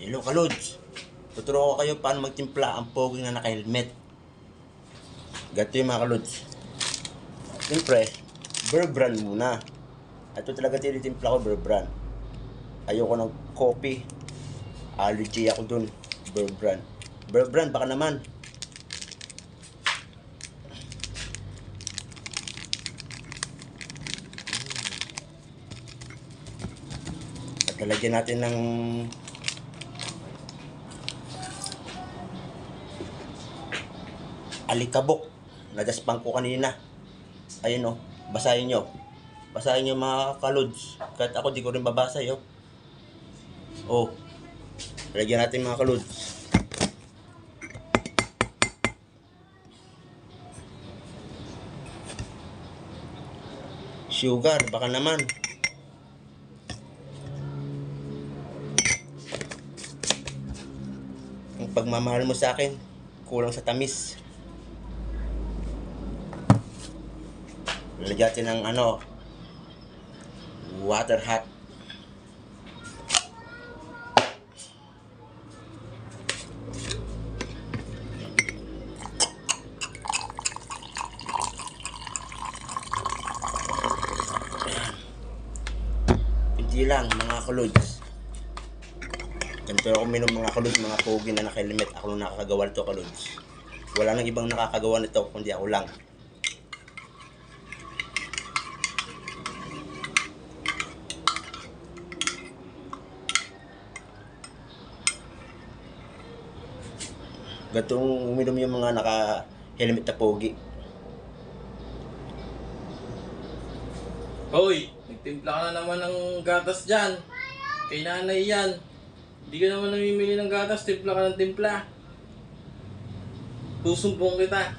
Hello ka-lods. Tuturo ko kayo paano magtimpla ang pogi na naka-helmet. Ganito yung mga ka-lods. Siyempre, Bear Brand muna. Ito talaga tinitimpla ko, Bear Brand. Ayoko ng coffee. Allergy ako dun. Bear Brand. Bear Brand, baka naman. At lalagyan natin ng alikabok. Nadaspang ko kanina. Ayun o. Basahin nyo. Basahin nyo mga ka-lods. Kahit ako di ko rin babasa yo. Oh. Lagyan natin mga ka-lods. Sugar. Baka naman. Ang pagmamahal mo sa akin, kulang sa tamis. Lagyan natin ng water hot. Hindi lang mga ka-lods. Ganito ako minom mga ka-lods, mga pogi na naka-helmet. Ako lang nakakagawa nito ka-lods. Wala nang ibang nakakagawa nito kundi ako lang. Gatong uminom yung mga naka-helmet na pogi. Hoy, nagtimpla ka na naman ng gatas dyan. Kay nanay yan. Hindi ka naman namimili ng gatas, timpla ka ng timpla. Susumbong kita.